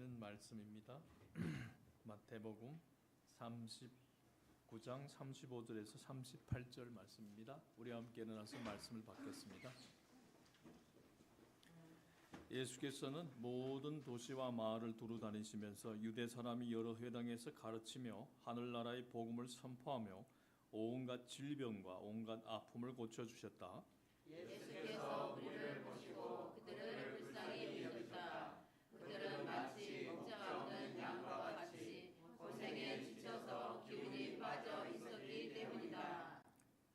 이어지는 말씀입니다. 마태복음 39장 35절에서 38절 말씀입니다. 우리 함께 일어나서 말씀을 받겠습니다. 예수께서는 모든 도시와 마을을 두루 다니시면서 유대 사람이 여러 회당에서 가르치며 하늘나라의 복음을 선포하며 온갖 질병과 온갖 아픔을 고쳐주셨다. 예수께서 우리를 보시고 그들을 불쌍히 여기셨다. 그들은 마치 목자 없는 양과 같이 고생에 지쳐서 기운이 빠져 있었기 때문이다.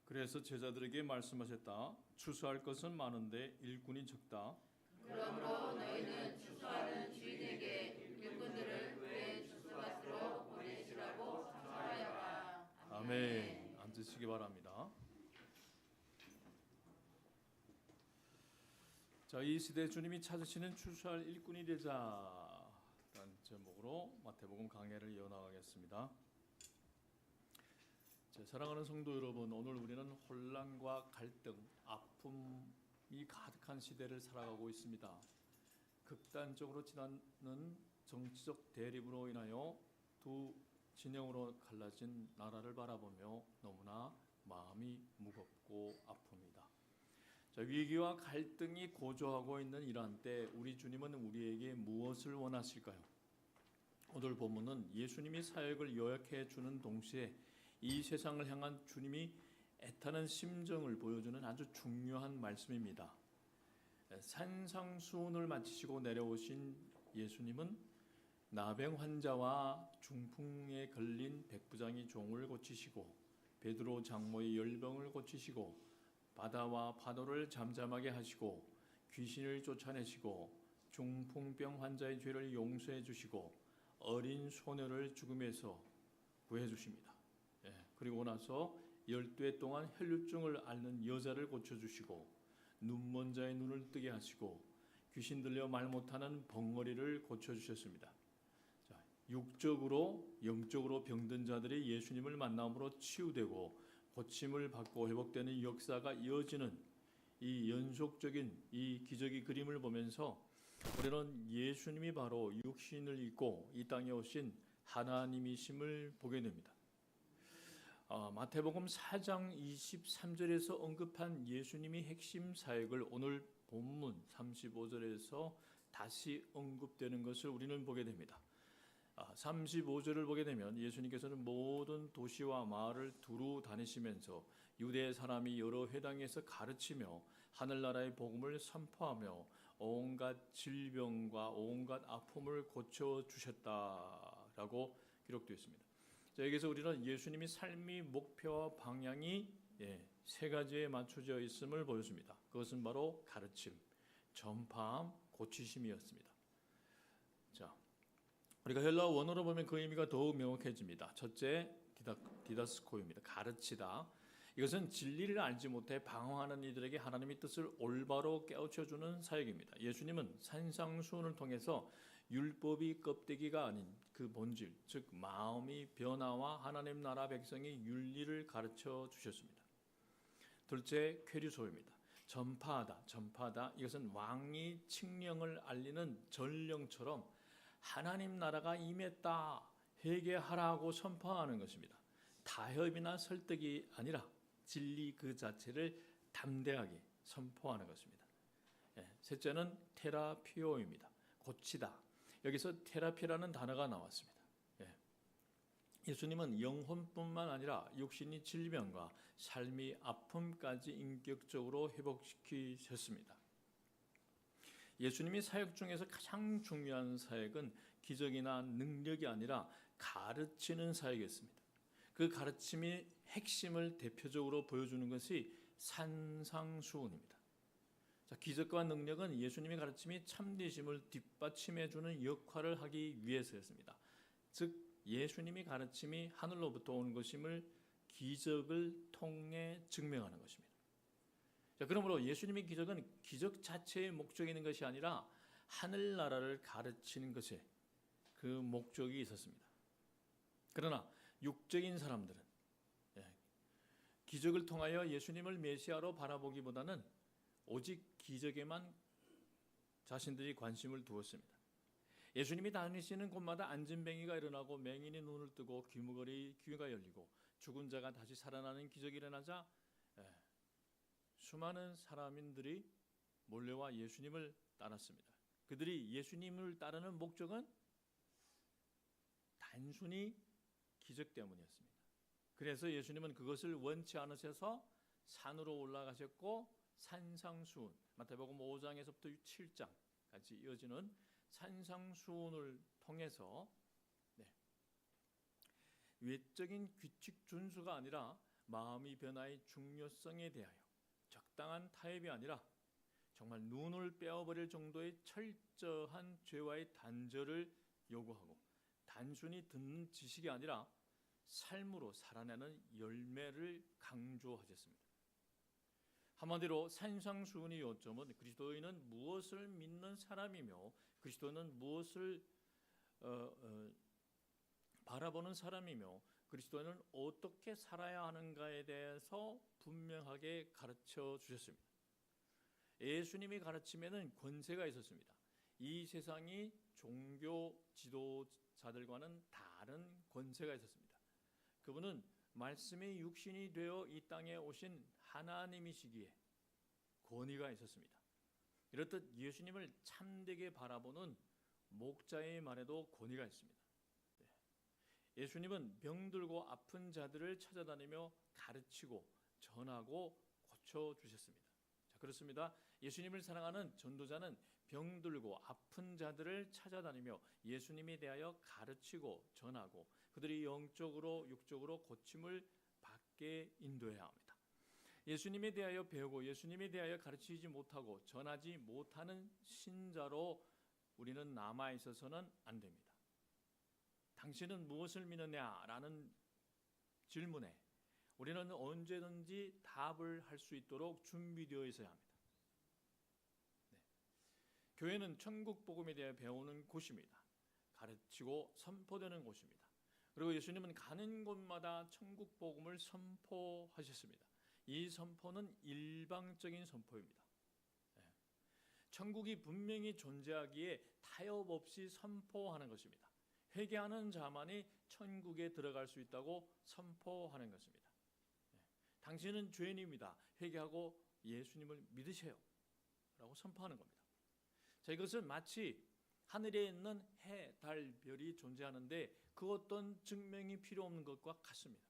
그래서 제자들에게 말씀하셨다. 추수할 것은 많은데 일꾼이 적다. 그러므로 너희는 추수하는 주인에게 일꾼들을 그의 추수밭으로 보내시라고 청하여라. 아멘. 앉으시기 바랍니다. 자, 이 시대 주님이 찾으시는 추수할 일꾼이 되자라는 제목으로 마태복음 강해를 이어나가겠습니다. 사랑하는 성도 여러분, 오늘 우리는 혼란과 갈등, 아픔이 가득한 시대를 살아가고 있습니다. 극단적으로 진화하는 정치적 대립으로 인하여 두 진영으로 갈라진 나라를 바라보며 너무나 마음이 무겁고 아픕니다. 자, 위기와 갈등이 고조하고 있는 이러한 때 우리 주님은 우리에게 무엇을 원하실까요? 오늘 본문은 예수님이 사역을 요약해 주는 동시에 이 세상을 향한 주님이 애타는 심정을 보여주는 아주 중요한 말씀입니다. 산상수훈을 마치시고 내려오신 예수님은 나병 환자와 중풍에 걸린 백부장이 종을 고치시고 베드로 장모의 열병을 고치시고 바다와 파도를 잠잠하게 하시고 귀신을 쫓아내시고 중풍병 환자의 죄를 용서해 주시고 어린 소녀를 죽음에서 구해 주십니다. 그리고 나서 12해 동안 혈류증을 앓는 여자를 고쳐주시고 눈먼 자의 눈을 뜨게 하시고 귀신 들려 말 못하는 벙어리를 고쳐주셨습니다. 자, 육적으로 영적으로 병든 자들이 예수님을 만남으로 치유되고 고침을 받고 회복되는 역사가 이어지는 이 연속적인 이 기적의 그림을 보면서 우리는 예수님이 바로 육신을 입고 이 땅에 오신 하나님이심을 보게 됩니다. 마태복음 4장 23절에서 언급한 예수님의 핵심 사역을 오늘 본문 35절에서 다시 언급되는 것을 우리는 보게 됩니다. 35절을 보게 되면 예수님께서는 모든 도시와 마을을 두루 다니시면서 유대 사람이 여러 회당에서 가르치며 하늘나라의 복음을 선포하며 온갖 질병과 온갖 아픔을 고쳐주셨다라고 기록되어 있습니다. 자, 여기서 우리는 예수님이 삶의 목표와 방향이 세 가지에 맞춰져 있음을 보여줍니다. 그것은 바로 가르침, 전파함, 고치심이었습니다. 자, 우리가 헬라어 원어로 보면 그 의미가 더욱 명확해집니다. 첫째, 디다스코입니다. 가르치다. 이것은 진리를 알지 못해 방황하는 이들에게 하나님의 뜻을 올바로 깨우쳐주는 사역입니다. 예수님은 산상수훈을 통해서 율법이 껍데기가 아닌 그 본질, 즉 마음의 변화와 하나님 나라 백성의 윤리를 가르쳐 주셨습니다. 둘째, 쾌류소입니다. 전파하다. 이것은 왕이 칙령을 알리는 전령처럼 하나님 나라가 임했다, 회개하라고 선포하는 것입니다. 타협이나 설득이 아니라 진리 그 자체를 담대하게 선포하는 것입니다. 셋째는 테라피오입니다. 고치다. 여기서 테라피라는 단어가 나왔습니다. 예수님은 영혼뿐만 아니라 육신의 질병과 삶의 아픔까지 인격적으로 회복시키셨습니다. 예수님이 사역 중에서 가장 중요한 사역은 기적이나 능력이 아니라 가르치는 사역이었습니다. 그 가르침의 핵심을 대표적으로 보여주는 것이 산상수훈입니다. 자, 기적과 능력은 예수님의 가르침이 참되심을 뒷받침해주는 역할을 하기 위해서였습니다. 즉 예수님의 가르침이 하늘로부터 온 것임을 기적을 통해 증명하는 것입니다. 자, 그러므로 예수님의 기적은 기적 자체의 목적이 있는 것이 아니라 하늘나라를 가르치는 것에 그 목적이 있었습니다. 그러나 육적인 사람들은 기적을 통하여 예수님을 메시아로 바라보기보다는 오직 기적에만 자신들이 관심을 두었습니다. 예수님이 다니시는 곳마다 안진뱅이가 일어나고 맹인이 눈을 뜨고 귀머거리 귀가 열리고 죽은 자가 다시 살아나는 기적이 일어나자 수많은 사람들이 몰려와 예수님을 따랐습니다. 그들이 예수님을 따르는 목적은 단순히 기적 때문이었습니다. 그래서 예수님은 그것을 원치 않으셔서 산으로 올라가셨고 산상수훈, 마태복음 5장에서부터 7장까지 이어지는 산상수훈을 통해서 외적인 규칙 준수가 아니라 마음의 변화의 중요성에 대하여 적당한 타협이 아니라 정말 눈을 빼어버릴 정도의 철저한 죄와의 단절을 요구하고 단순히 듣는 지식이 아니라 삶으로 살아내는 열매를 강조하셨습니다. 한마디로 산상수훈의 요점은 그리스도인은 무엇을 믿는 사람이며 그리스도는 무엇을 바라보는 사람이며 그리스도인은 어떻게 살아야 하는가에 대해서 분명하게 가르쳐 주셨습니다. 예수님이 가르침에는 권세가 있었습니다. 이 세상이 종교 지도자들과는 다른 권세가 있었습니다. 그분은 말씀의 육신이 되어 이 땅에 오신 하나님이시기에 권위가 있었습니다. 이렇듯 예수님을 참되게 바라보는 목자의 말에도 권위가 있습니다. 예수님은 병들고 아픈 자들을 찾아다니며 가르치고 전하고 고쳐주셨습니다. 자, 그렇습니다. 예수님을 사랑하는 전도자는 병들고 아픈 자들을 찾아다니며 예수님에 대하여 가르치고 전하고 그들이 영적으로 육적으로 고침을 받게 인도해야 합니다. 예수님에 대하여 배우고 예수님에 대하여 가르치지 못하고 전하지 못하는 신자로 우리는 남아 있어서는 안 됩니다. 당신은 무엇을 믿느냐라는 질문에 우리는 언제든지 답을 할 수 있도록 준비되어 있어야 합니다. 교회는 천국 복음에 대해 배우는 곳입니다. 가르치고 선포되는 곳입니다. 그리고 예수님은 가는 곳마다 천국 복음을 선포하셨습니다. 이 선포는 일방적인 선포입니다. 천국이 분명히 존재하기에 타협 없이 선포하는 것입니다. 회개하는 자만이 천국에 들어갈 수 있다고 선포하는 것입니다. 당신은 죄인입니다. 회개하고 예수님을 믿으세요 라고 선포하는 겁니다. 자, 이것은 마치 하늘에 있는 해, 달, 별이 존재하는데 그 어떤 증명이 필요 없는 것과 같습니다.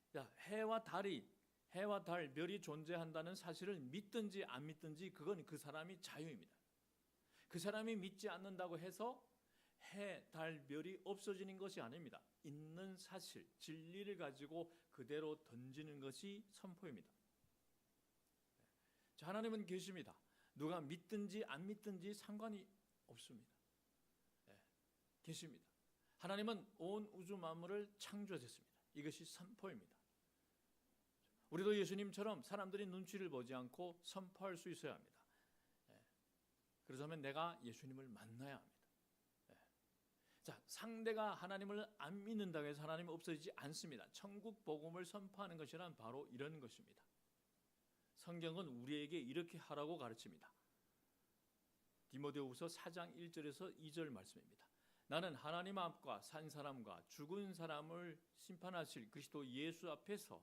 자, 해와 달, 별이 존재한다는 사실을 믿든지 안 믿든지 그건 그 사람이 자유입니다. 그 사람이 믿지 않는다고 해서 해, 달, 별이 없어지는 것이 아닙니다. 있는 사실, 진리를 가지고 그대로 던지는 것이 선포입니다. 자, 하나님은 계십니다. 누가 믿든지 안 믿든지 상관이 없습니다. 계십니다. 하나님은 온 우주 만물을 창조하셨습니다. 이것이 선포입니다. 우리도 예수님처럼 사람들이 눈치를 보지 않고 선포할 수 있어야 합니다. 그러자면 내가 예수님을 만나야 합니다. 자, 상대가 하나님을 안 믿는다고 해서 하나님이 없어지지 않습니다. 천국 복음을 선포하는 것이란 바로 이런 것입니다. 성경은 우리에게 이렇게 하라고 가르칩니다. 디모데후서 4장 1절에서 2절 말씀입니다. 나는 하나님 앞과 산 사람과 죽은 사람을 심판하실 그리스도 예수 앞에서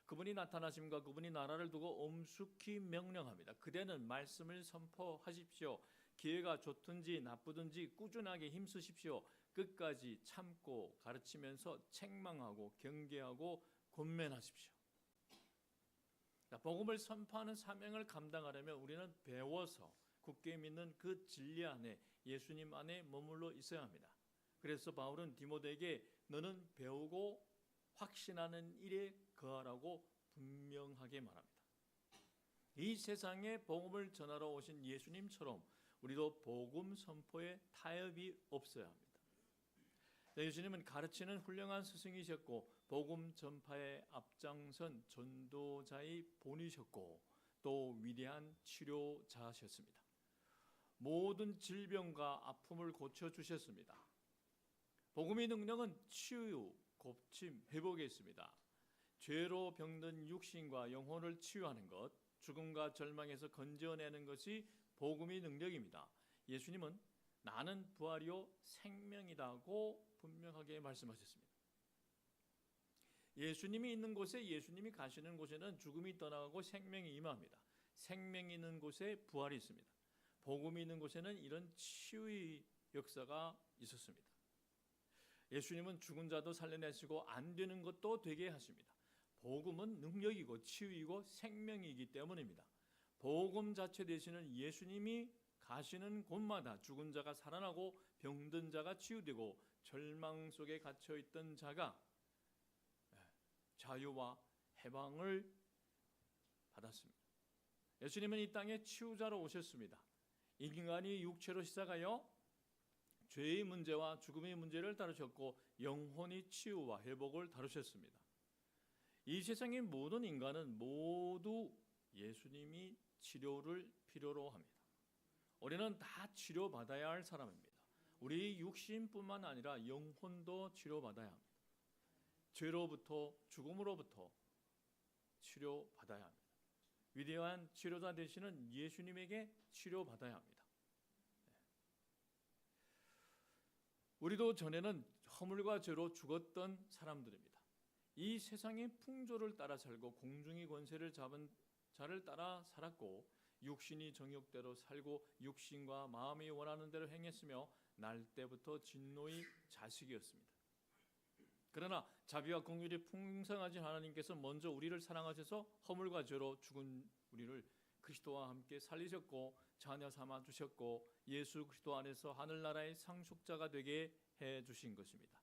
그분이 나타나심과 그분이 나라를 두고 엄숙히 명령합니다. 그대는 말씀을 선포하십시오. 기회가 좋든지 나쁘든지 꾸준하게 힘쓰십시오. 끝까지 참고 가르치면서 책망하고 경계하고 권면하십시오. 복음을 선포하는 사명을 감당하려면 우리는 배워서 굳게 믿는 그 진리 안에 예수님 안에 머물러 있어야 합니다. 그래서 바울은 디모데에게 너는 배우고 확신하는 일에 거하라고 분명하게 말합니다. 이 세상에 복음을 전하러 오신 예수님처럼 우리도 복음 선포에 타협이 없어야 합니다. 예수님은 가르치는 훌륭한 스승이셨고 복음 전파에 앞장선 전도자의 본이셨고 또 위대한 치료자셨습니다. 모든 질병과 아픔을 고쳐주셨습니다. 복음의 능력은 치유, 곱침, 회복에 있습니다. 죄로 병든 육신과 영혼을 치유하는 것, 죽음과 절망에서 건져내는 것이 복음의 능력입니다. 예수님은 나는 부활이요 생명이다고 분명하게 말씀하셨습니다. 예수님이 있는 곳에, 예수님이 가시는 곳에는 죽음이 떠나가고 생명이 임합니다. 생명이 있는 곳에 부활이 있습니다. 복음이 있는 곳에는 이런 치유의 역사가 있었습니다. 예수님은 죽은 자도 살려내시고 안 되는 것도 되게 하십니다. 복음은 능력이고 치유이고 생명이기 때문입니다. 복음 자체 되시는 예수님이 가시는 곳마다 죽은 자가 살아나고 병든 자가 치유되고 절망 속에 갇혀 있던 자가 자유와 해방을 받았습니다. 예수님은 이 땅에 치유자로 오셨습니다. 인간이 육체로 시작하여 죄의 문제와 죽음의 문제를 다루셨고 영혼의 치유와 회복을 다루셨습니다. 이 세상의 모든 인간은 모두 예수님이 치료를 필요로 합니다. 우리는 다 치료받아야 할 사람입니다. 우리 육신뿐만 아니라 영혼도 치료받아야 합니다. 죄로부터 죽음으로부터 치료받아야 합니다. 위대한 치료자 되시는 예수님에게 치료받아야 합니다. 우리도 전에는 허물과 죄로 죽었던 사람들입니다. 이 세상의 풍조를 따라 살고 공중의 권세를 잡은 자를 따라 살았고 육신이 정욕대로 살고 육신과 마음이 원하는 대로 행했으며 날 때부터 진노의 자식이었습니다. 그러나 자비와 긍휼이 풍성하신 하나님께서 먼저 우리를 사랑하셔서 허물과 죄로 죽은 우리를 그리스도와 함께 살리셨고 자녀 삼아 주셨고 예수 그리스도 안에서 하늘나라의 상속자가 되게 해 주신 것입니다.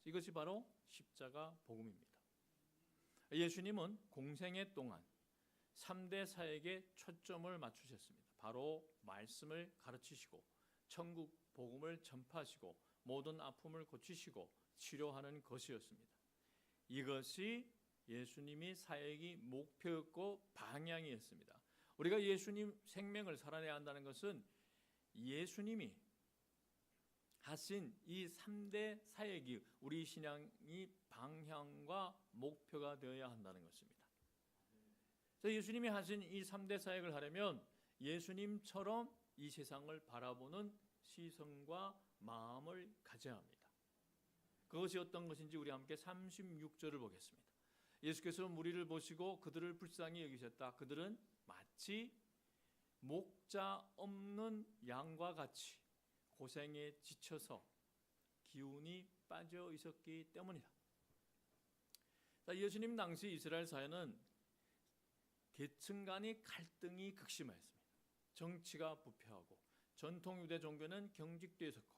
이것이 바로 십자가 복음입니다. 예수님은 공생애 동안 3대 사역에 초점을 맞추셨습니다. 바로 말씀을 가르치시고 천국 복음을 전파하시고 모든 아픔을 고치시고 치료하는 것이었습니다. 이것이 예수님이 사역의 목표였고 방향이었습니다. 우리가 예수님 생명을 살아내야 한다는 것은 예수님이 하신 이 3대 사역이 우리 신앙의 방향과 목표가 되어야 한다는 것입니다. 예수님이 하신 이 3대 사역을 하려면 예수님처럼 이 세상을 바라보는 시선과 마음을 가져야 합니다. 그것이 어떤 것인지 우리 함께 36절을 보겠습니다. 예수께서 무리를 보시고 그들을 불쌍히 여기셨다. 그들은 마치 목자 없는 양과 같이 고생에 지쳐서 기운이 빠져 있었기 때문이다. 예수님 당시 이스라엘 사회는 계층 간의 갈등이 극심하였습니다. 정치가 부패하고 전통 유대 종교는 경직되어 있었고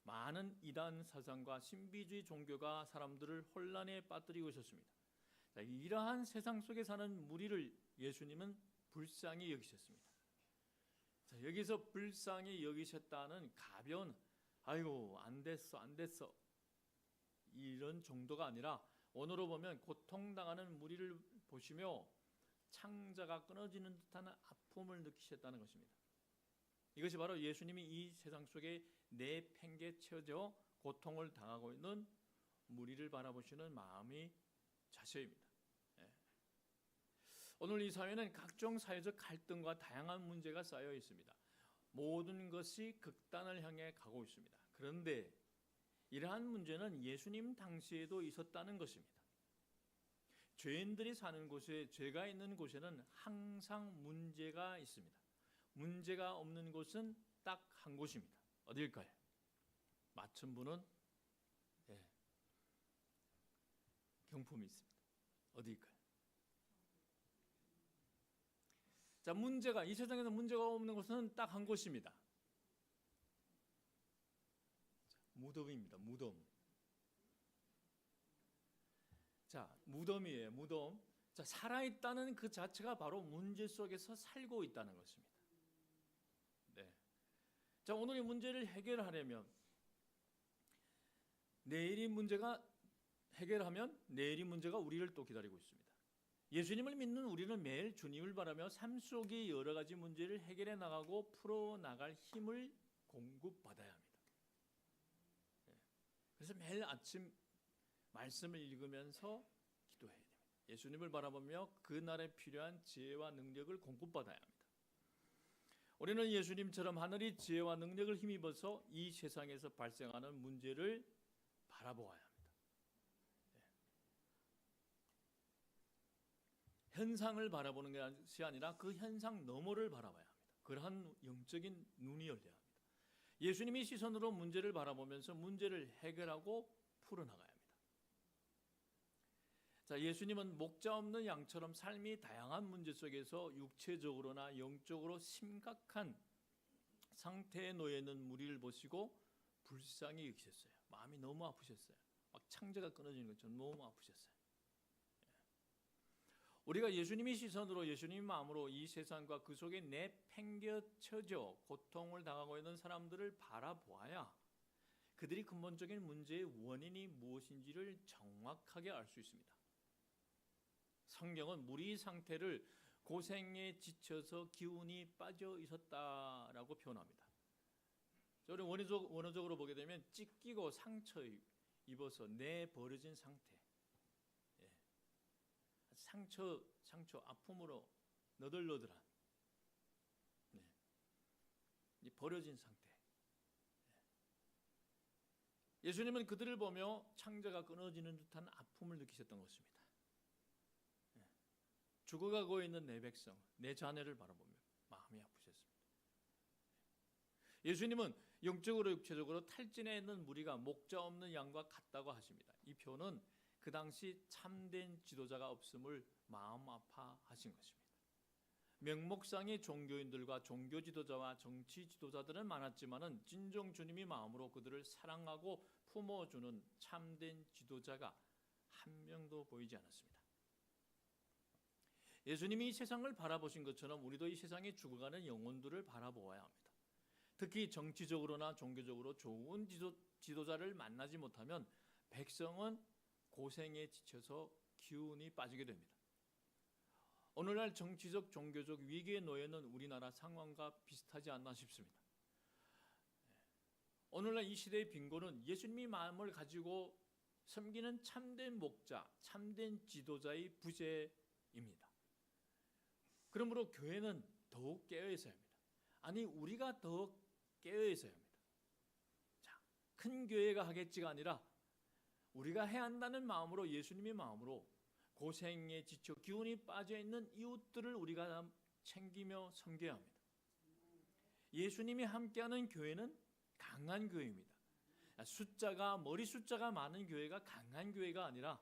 많은 이단 사상과 신비주의 종교가 사람들을 혼란에 빠뜨리고 있었습니다. 이러한 세상 속에 사는 무리를 예수님은 불쌍히 여기셨습니다. 여기서 불쌍히 여기셨다는 가벼운 아이고 안 됐어 이런 정도가 아니라 오늘로 보면 고통당하는 무리를 보시며 창자가 끊어지는 듯한 아픔을 느끼셨다는 것입니다. 이것이 바로 예수님이 이 세상 속에 내팽개쳐져 고통을 당하고 있는 무리를 바라보시는 마음이 자세입니다. 오늘 이 사회는 각종 사회적 갈등과 다양한 문제가 쌓여 있습니다. 모든 것이 극단을 향해 가고 있습니다. 그런데 이러한 문제는 예수님 당시에도 있었다는 것입니다. 죄인들이 사는 곳에, 죄가 있는 곳에는 항상 문제가 있습니다. 문제가 없는 곳은 딱 한 곳입니다. 어디일까요? 맞춘 분은 경품이 있습니다. 어디일까요? 자, 문제가 이 세상에서 문제가 없는 곳은 딱 한 곳입니다. 무덤입니다. 무덤. 자, 무덤이에요. 무덤. 자, 살아있다는 그 자체가 바로 문제 속에서 살고 있다는 것입니다. 네. 자, 오늘의 문제를 해결하려면 내일의 문제가 해결하면 내일의 문제가 우리를 또 기다리고 있습니다. 예수님을 믿는 우리는 매일 주님을 바라며 삶 속의 여러 가지 문제를 해결해 나가고 풀어 나갈 힘을 공급받아야 합니다. 그래서 매일 아침 말씀을 읽으면서 기도해야 됩니다. 예수님을 바라보며 그날에 필요한 지혜와 능력을 공급받아야 합니다. 우리는 예수님처럼 하늘의 지혜와 능력을 힘입어서 이 세상에서 발생하는 문제를 바라보아야 합니다. 현상을 바라보는 것이 아니라 그 현상 너머를 바라봐야 합니다. 그러한 영적인 눈이 열려야 합니다. 예수님이 시선으로 문제를 바라보면서 문제를 해결하고 풀어나가야 합니다. 자, 예수님은 목자 없는 양처럼 삶이 다양한 문제 속에서 육체적으로나 영적으로 심각한 상태에 놓여 있는 무리를 보시고 불쌍히 여기셨어요. 마음이 너무 아프셨어요. 막 창자가 끊어지는 것처럼 너무 아프셨어요. 우리가 예수님이 시선으로 예수님 마음으로 이 세상과 그 속에 내팽겨쳐져 고통을 당하고 있는 사람들을 바라보아야 그들이 근본적인 문제의 원인이 무엇인지를 정확하게 알 수 있습니다. 성경은 무리 상태를 고생에 지쳐서 기운이 빠져 있었다라고 표현합니다. 우리 원어적으로 보게 되면 찢기고 상처 입어서 내버려진 상태, 상처 아픔으로 너덜너덜한 이 버려진 상태. 예수님은 그들을 보며 창자가 끊어지는 듯한 아픔을 느끼셨던 것입니다. 죽어가고 있는 내 백성, 내 자녀를 바라보며 마음이 아프셨습니다. 예수님은 영적으로 육체적으로 탈진해 있는 무리가 목자 없는 양과 같다고 하십니다. 이 표현은 그 당시 참된 지도자가 없음을 마음 아파하신 것입니다. 명목상의 종교인들과 종교 지도자와 정치 지도자들은 많았지만은 진정 주님이 마음으로 그들을 사랑하고 품어주는 참된 지도자가 한 명도 보이지 않았습니다. 예수님이 이 세상을 바라보신 것처럼 우리도 이 세상에 죽어가는 영혼들을 바라보아야 합니다. 특히 정치적으로나 종교적으로 좋은 지도자를 만나지 못하면 백성은 고생에 지쳐서 기운이 빠지게 됩니다. 오늘날 정치적, 종교적 위기에 놓여 있는 우리나라 상황과 비슷하지 않나 싶습니다. 오늘날 이 시대의 빈곤은 예수님의 마음을 가지고 섬기는 참된 목자, 참된 지도자의 부재입니다. 그러므로 교회는 더욱 깨어 있어야 합니다. 아니, 우리가 더 깨어 있어야 합니다. 자, 큰 교회가 하겠지가 아니라 우리가 해야 한다는 마음으로, 예수님의 마음으로 고생에 지쳐 기운이 빠져 있는 이웃들을 우리가 챙기며 섬겨야 합니다. 예수님이 함께하는 교회는 강한 교회입니다. 머리 숫자가 많은 교회가 강한 교회가 아니라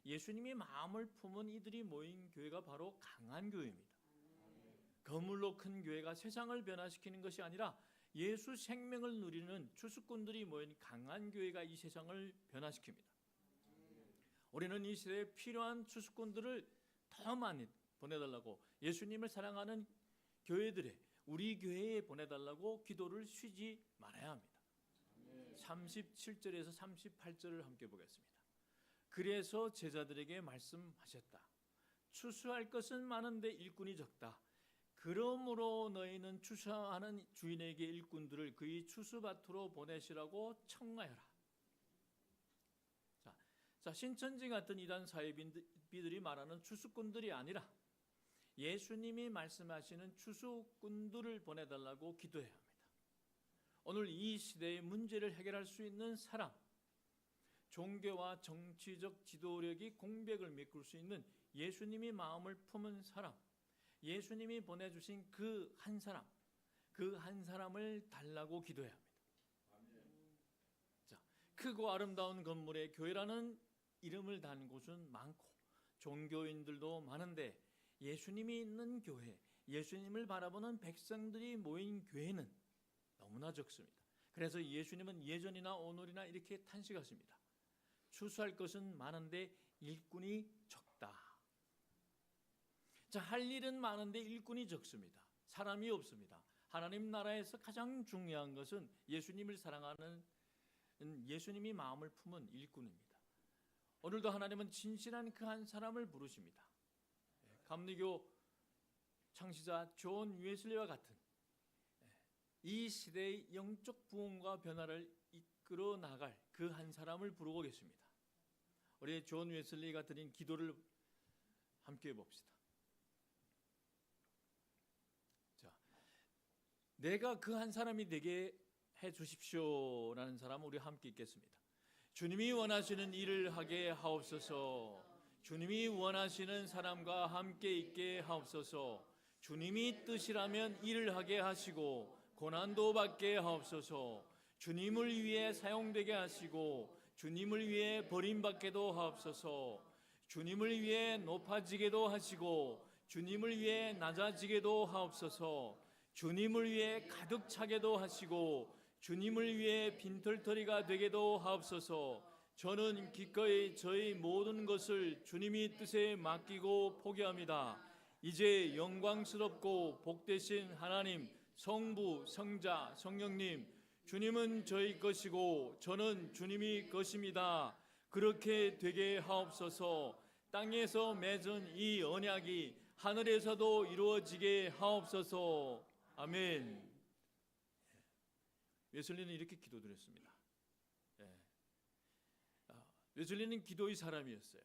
예수님이 마음을 품은 이들이 모인 교회가 바로 강한 교회입니다. 거물로 큰 교회가 세상을 변화시키는 것이 아니라 예수 생명을 누리는 추수꾼들이 모인 강한 교회가 이 세상을 변화시킵니다. 우리는 이 시대에 필요한 추수꾼들을 더 많이 보내달라고, 예수님을 사랑하는 교회들에, 우리 교회에 보내달라고 기도를 쉬지 말아야 합니다. 37절에서 38절을 함께 보겠습니다. 그래서 제자들에게 말씀하셨다. 추수할 것은 많은데 일꾼이 적다. 그러므로 너희는 추수하는 주인에게 일꾼들을 그의 추수밭으로 보내시라고 청하여라. 자, 신천지 같은 이단 사회비들이 말하는 추수꾼들이 아니라 예수님이 말씀하시는 추수꾼들을 보내달라고 기도해야 합니다. 오늘 이 시대의 문제를 해결할 수 있는 사람, 종교와 정치적 지도력이 공백을 메꿀 수 있는 예수님이 마음을 품은 사람, 예수님이 보내주신 그 한 사람을 달라고 기도해야 합니다. 자, 크고 아름다운 건물에 교회라는 이름을 단 곳은 많고 종교인들도 많은데 예수님이 있는 교회, 예수님을 바라보는 백성들이 모인 교회는 너무나 적습니다. 그래서 예수님은 예전이나 오늘이나 이렇게 탄식하십니다. 추수할 것은 많은데 일꾼이 적다. 자, 할 일은 많은데 일꾼이 적습니다. 사람이 없습니다. 하나님 나라에서 가장 중요한 것은 예수님을 사랑하는, 예수님이 마음을 품은 일꾼입니다. 오늘도 하나님은 진실한 그 한 사람을 부르십니다. 감리교 창시자 존 웨슬리와 같은 이 시대의 영적 부흥과 변화를 이끌어 나갈 그 한 사람을 부르고 계십니다. 우리 존 웨슬리가 드린 기도를 함께 해봅시다. 자, 내가 그 한 사람이 되게 해 주십시오라는 사람 우리 함께 있겠습니다. 주님이 원하시는 일을 하게 하옵소서. 주님이 원하시는 사람과 함께 있게 하옵소서. 주님이 뜻이라면 일을 하게 하시고 고난도 받게 하옵소서. 주님을 위해 사용되게 하시고 주님을 위해 버림받게도 하옵소서. 주님을 위해 높아지게도 하시고 주님을 위해 낮아지게도 하옵소서. 주님을 위해 가득 차게도 하시고 주님을 위해 빈털터리가 되게도 하옵소서. 저는 기꺼이 저희 모든 것을 주님이 뜻에 맡기고 포기합니다. 이제 영광스럽고 복되신 하나님, 성부, 성자, 성령님, 주님은 저희 것이고 저는 주님이 것입니다. 그렇게 되게 하옵소서. 땅에서 맺은 이 언약이 하늘에서도 이루어지게 하옵소서. 아멘. 웨슬리는 이렇게 기도드렸습니다. 웨슬리는 기도의 사람이었어요.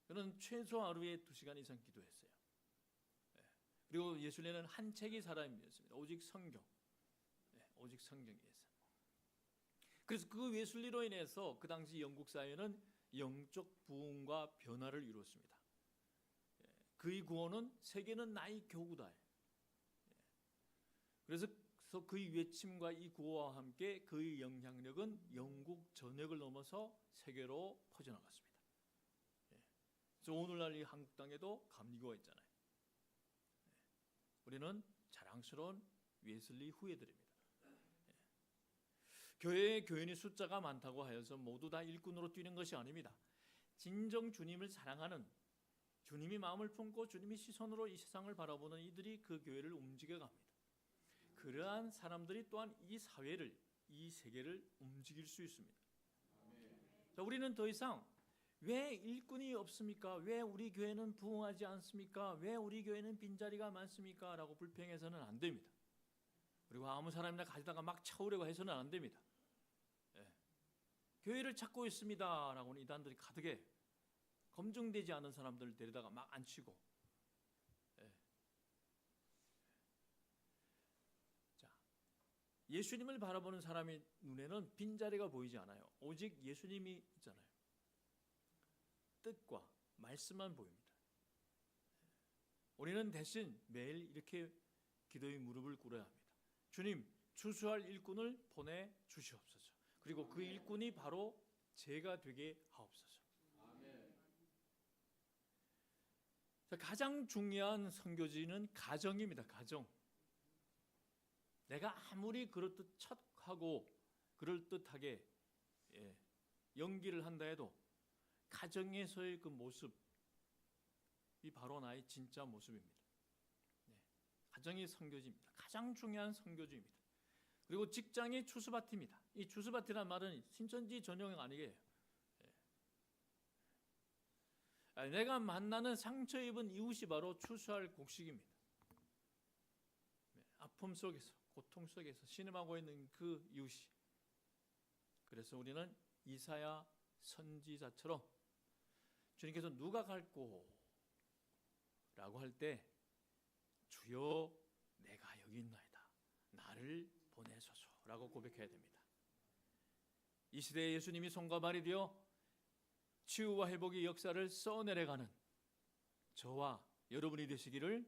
그는 최소 하루에 2시간 이상 기도했어요. 그리고 웨슬리는 한 책의 사람이었습니다. 오직 성경. 오직 성경에서. 그래서 그 웨슬리로 인해서 그 당시 영국 사회는 영적 부흥과 변화를 이루었습니다. 그의 구원은 세계는 나의 교구다. 그래서 그의 외침과 이 구호와 함께 그의 영향력은 영국 전역을 넘어서 세계로 퍼져나갔습니다. 그래서 오늘날 이 한국 땅에도 감리교가 있잖아요. 우리는 자랑스러운 웨슬리 후예들입니다. 교회의 교인의 숫자가 많다고 하여서 모두 다 일꾼으로 뛰는 것이 아닙니다. 진정 주님을 사랑하는, 주님이 마음을 품고 주님의 시선으로 이 세상을 바라보는 이들이 그 교회를 움직여갑니다. 그러한 사람들이 또한 이 사회를, 이 세계를 움직일 수 있습니다. 자, 우리는 더 이상 왜 일꾼이 없습니까? 왜 우리 교회는 부흥하지 않습니까? 왜 우리 교회는 빈자리가 많습니까? 라고 불평해서는 안 됩니다. 그리고 아무 사람이나 가져다가 막 채우려고 해서는 안 됩니다. 교회를 찾고 있습니다 라고는 이단들이 가득해 검증되지 않은 사람들을 데려다가 막 앉히고, 자, 예수님을 바라보는 사람의 눈에는 빈자리가 보이지 않아요. 오직 예수님이 있잖아요. 뜻과 말씀만 보입니다. 우리는 대신 매일 이렇게 기도의 무릎을 꿇어야 합니다. 주님, 추수할 일꾼을 보내 주시옵소서. 그리고 그 일꾼이 바로 제가 되게 하옵소서. 자, 가장 중요한 선교지는 가정입니다. 가정. 내가 아무리 그럴듯 척하고 그럴듯하게 연기를 한다 해도 가정에서의 그 모습이 바로 나의 진짜 모습입니다. 가정이 선교지입니다. 가장 중요한 선교지입니다. 그리고 직장이 추수밭입니다. 이 추수밭이란 말은 신천지 전용 아니에요. 내가 만나는 상처 입은 이웃이 바로 추수할 곡식입니다. 아픔 속에서, 고통 속에서 신음하고 있는 그 이웃이. 그래서 우리는 이사야 선지자처럼 주님께서 누가 갈꼬? 라고 할 때 주여 내가 여기 있나이다. 나를 보내소서라고 고백해야 됩니다. 이 시대에 예수님이 손과 발이 되어 치유와 회복의 역사를 써내려가는 저와 여러분이 되시기를